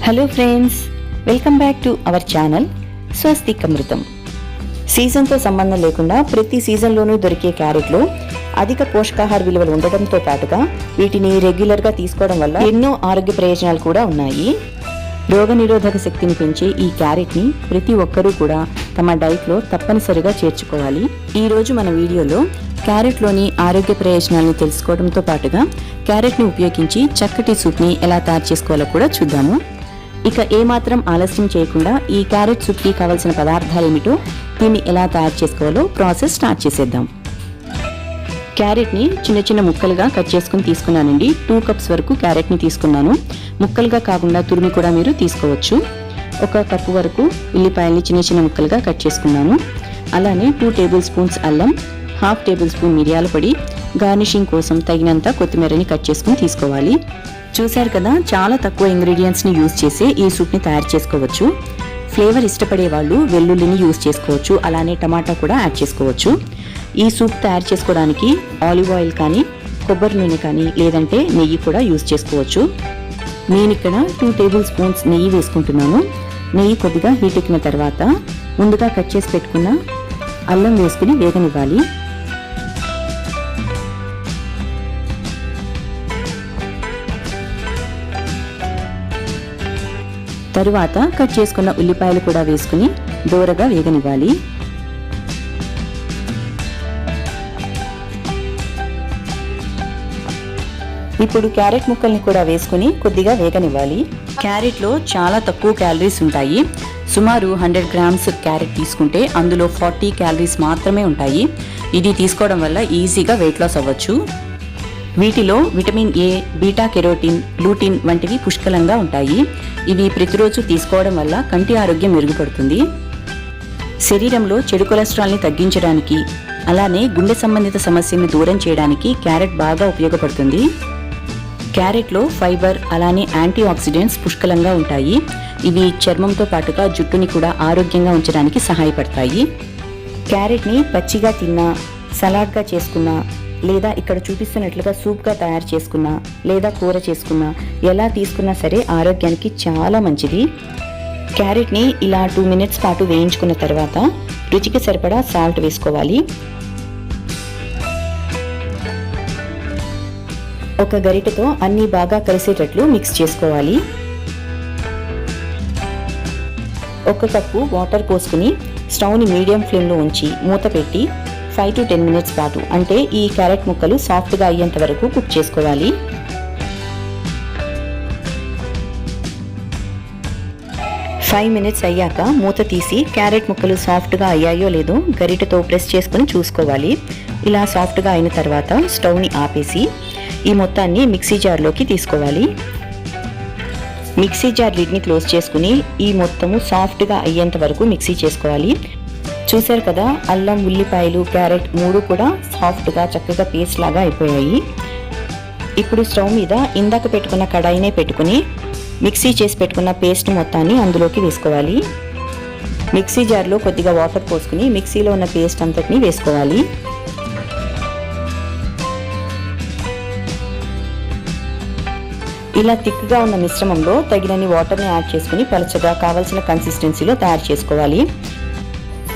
Hello friends, welcome back to our channel Swastik Amrutham. సీజన్తో సంబంధం లేకుండా ప్రతి సీజన్లోనూ దొరికే క్యారెట్లో అధిక పోషకాహార విలువలు ఉండటంతో పాటుగా వీటిని రెగ్యులర్గా తీసుకోవడం వల్ల ఎన్నో ఆరోగ్య ప్రయోజనాలు కూడా ఉన్నాయి. రోగనిరోధక శక్తిని పెంచే ఈ క్యారెట్ని ప్రతి ఒక్కరూ కూడా తమ డైట్లో తప్పనిసరిగా చేర్చుకోవాలి. ఈరోజు మన వీడియోలో క్యారెట్లోని ఆరోగ్య ప్రయోజనాలను తెలుసుకోవడంతో పాటుగా క్యారెట్ని ఉపయోగించి చక్కటి సూప్ని ఎలా తయారు చేసుకోవాలో కూడా చూద్దాము. ఇక ఏమాత్రం ఆలస్యం చేయకుండా ఈ క్యారెట్ సూప్కి కావాల్సిన పదార్థాలు ఏమిటో, దీన్ని ఎలా తయారు చేసుకోవాలో ప్రాసెస్ స్టార్ట్ చేసేద్దాం. క్యారెట్ని చిన్న చిన్న ముక్కలుగా కట్ చేసుకుని తీసుకున్నానండి. 2 కప్స్ వరకు క్యారెట్ని తీసుకున్నాను. ముక్కలుగా కాకుండా తురిమి కూడా మీరు తీసుకోవచ్చు. 1 కప్పు వరకు ఉల్లిపాయల్ని చిన్న చిన్న ముక్కలుగా కట్ చేసుకున్నాను. అలానే 2 టేబుల్ స్పూన్స్ అల్లం, 1/2 టేబుల్ స్పూన్ మిరియాల పొడి, గార్నిషింగ్ కోసం తగినంత కొత్తిమీరని కట్ చేసుకుని తీసుకోవాలి. చూశారు కదా, చాలా తక్కువ ఇంగ్రీడియంట్స్ని యూజ్ చేసి ఈ సూప్ని తయారు చేసుకోవచ్చు. ఫ్లేవర్ ఇష్టపడే వాళ్ళు వెల్లుల్లిని యూజ్ చేసుకోవచ్చు, అలానే టమాటా కూడా యాడ్ చేసుకోవచ్చు. ఈ సూప్ తయారు చేసుకోవడానికి ఆలివ్ ఆయిల్ కానీ, కొబ్బరి నూనె కానీ, లేదంటే నెయ్యి కూడా యూజ్ చేసుకోవచ్చు. నేను ఇక్కడ 2 టేబుల్ స్పూన్స్ నెయ్యి వేసుకుంటున్నాను. నెయ్యి కొద్దిగా హీట్ ఎక్కిన తర్వాత ముందుగా కట్ చేసి పెట్టుకున్న అల్లం వేసుకుని వేగనివ్వాలి. తరువాత కట్ చేసుకున్న ఉల్లిపాయలు కూడా వేసుకుని దోరగా వేగనివ్వాలి. ఇప్పుడు క్యారెట్ ముక్కల్ని కూడా వేసుకుని కొద్దిగా వేగనివ్వాలి. క్యారెట్లో చాలా తక్కువ క్యాలరీస్ ఉంటాయి. సుమారు 100 గ్రామ్స్ క్యారెట్ తీసుకుంటే అందులో 40 క్యాలరీస్ మాత్రమే ఉంటాయి. ఇది తీసుకోవడం వల్ల ఈజీగా వెయిట్ లాస్ అవ్వచ్చు. వీటిలో vitamin A, beta carotene, gluten వంటివి పుష్కలంగా ఉంటాయి. ఇవి ప్రతిరోజు తీసుకోవడం వల్ల కంటి ఆరోగ్యం మెరుగుపడుతుంది. శరీరంలో చెడు కొలెస్ట్రాల్ని తగ్గించడానికి, అలానే గుండె సంబంధిత సమస్యలను దూరం చేయడానికి క్యారెట్ బాగా ఉపయోగపడుతుంది. క్యారెట్లో ఫైబర్, అలానే యాంటీ ఆక్సిడెంట్స్ పుష్కలంగా ఉంటాయి. ఇవి చర్మంతో పాటుగా జుట్టుని కూడా ఆరోగ్యంగా ఉంచడానికి సహాయపడతాయి. క్యారెట్ని పచ్చిగా తిన్నా, సలాడ్గా చేసుకున్నా, లేదా ఇక్కడ చూపిస్తున్నట్లుగా సూప్గా తయారు చేసుకున్నా, లేదా కూర చేసుకున్నా, ఎలా తీసుకున్నా సరే ఆరోగ్యానికి చాలా మంచిది. క్యారెట్ని ఇలా 2 మినిట్స్ పాటు వేయించుకున్న తర్వాత రుచికి సరిపడా సాల్ట్ వేసుకోవాలి. ఒక గరిటెతో అన్నీ బాగా కలిసేటట్లు మిక్స్ చేసుకోవాలి. 1 కప్పు వాటర్ పోసుకుని స్టవ్ని మీడియం ఫ్లేమ్లో ఉంచి మూత పెట్టి 5 to 10 మినిట్స్ పాటు, అంటే ఈ క్యారెట్ ముక్కలు సాఫ్ట్గా అయ్యేంత వరకు కుక్ చేసుకోవాలి. ఫైవ్ మినిట్స్ అయ్యాక మూత తీసి క్యారెట్ ముక్కలు సాఫ్ట్గా అయ్యాయో లేదో గరిటెతో ప్రెస్ చేసుకుని చూసుకోవాలి. ఇలా సాఫ్ట్గా అయిన తర్వాత స్టవ్ని ఆపేసి ఈ మొత్తాన్ని మిక్సీ జార్లోకి తీసుకోవాలి. మిక్సీ జార్ లిడ్ని క్లోజ్ చేసుకుని ఈ మొత్తము సాఫ్ట్గా అయ్యేంత వరకు మిక్సీ చేసుకోవాలి. చూశారు కదా, అల్లం, ఉల్లిపాయలు, క్యారెట్ 3 కూడా సాఫ్ట్గా చక్కగా పేస్ట్ లాగా అయిపోయాయి. ఇప్పుడు స్టవ్ మీద ఇందాక పెట్టుకున్న కడాయినే పెట్టుకుని మిక్సీ చేసి పెట్టుకున్న పేస్ట్ మొత్తాన్ని అందులోకి వేసుకోవాలి. మిక్సీ జార్లో కొద్దిగా వాటర్ పోసుకుని మిక్సీలో ఉన్న పేస్ట్ అంతటిని వేసుకోవాలి. ఇలా థిక్గా ఉన్న మిశ్రమంలో తగినన్ని వాటర్ని యాడ్ చేసుకుని పలచగా కావలసిన కన్సిస్టెన్సీలో తయారు చేసుకోవాలి.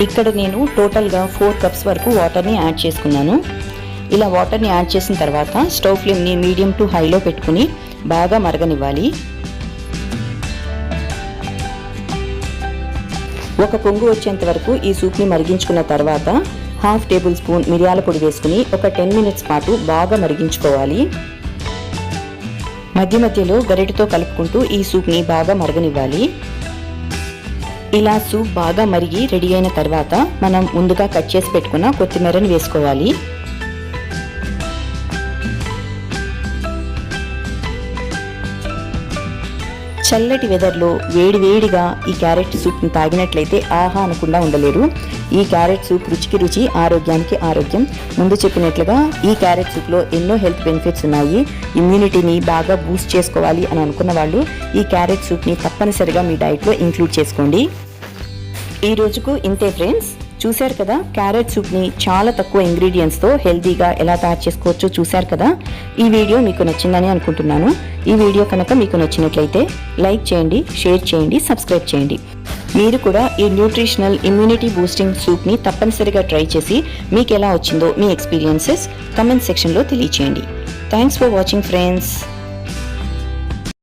ఇక్కడ నేను టోటల్గా 4 కప్స్ వరకు వాటర్ని యాడ్ చేసుకున్నాను. ఇలా వాటర్ని యాడ్ చేసిన తర్వాత స్టవ్ ఫ్లేమ్ని మీడియం టు హైలో పెట్టుకుని బాగా మరగనివ్వాలి. ఒక పొంగు వచ్చేంత వరకు ఈ సూప్ని మరిగించుకున్న తర్వాత 1/2 టేబుల్ స్పూన్ మిరియాల పొడి వేసుకుని ఒక 10 మినిట్స్ పాటు బాగా మరిగించుకోవాలి. మధ్య మధ్యలో గరిటెతో కలుపుకుంటూ ఈ సూప్ని బాగా మరగనివ్వాలి. ఇలా సూప్ బాగా మరిగి రెడీ అయిన తర్వాత మనం ముందుగా కట్ చేసి పెట్టుకున్న కొత్తిమీరని వేసుకోవాలి. చల్లటి వెదర్లో వేడివేడిగా ఈ క్యారెట్ సూప్ని తాగినట్లయితే ఆహా అనకుండా ఉండలేరు. ఈ క్యారెట్ సూప్ రుచికి రుచి, ఆరోగ్యానికి ఆరోగ్యం. ముందు చెప్పినట్లుగా ఈ క్యారెట్ సూప్లో ఎన్నో హెల్త్ బెనిఫిట్స్ ఉన్నాయి. ఇమ్యూనిటీని బాగా బూస్ట్ చేసుకోవాలి అని అనుకున్న వాళ్ళు ఈ క్యారెట్ సూప్ని తప్పనిసరిగా మీ డైట్లో ఇంక్లూడ్ చేసుకోండి. ఈ రోజుకు ఇంతే ఫ్రెండ్స్. చూశారు కదా, క్యారెట్ సూప్ని చాలా తక్కువ ఇంగ్రీడియంట్స్తో హెల్తీగా ఎలా తయారు చేసుకోవచ్చో చూశారు కదా. ఈ వీడియో మీకు నచ్చిందని అనుకుంటున్నాను. ఈ వీడియో కనుక మీకు నచ్చినట్లయితే లైక్ చేయండి, షేర్ చేయండి, సబ్స్క్రైబ్ చేయండి. మీరు కూడా ఈ న్యూట్రిషనల్ ఇమ్యూనిటీ బూస్టింగ్ సూప్ని తప్పనిసరిగా ట్రై చేసి మీకు ఎలా వచ్చిందో మీ ఎక్స్పీరియన్సెస్ కమెంట్ సెక్షన్లో తెలియచేయండి. Thanks for watching friends.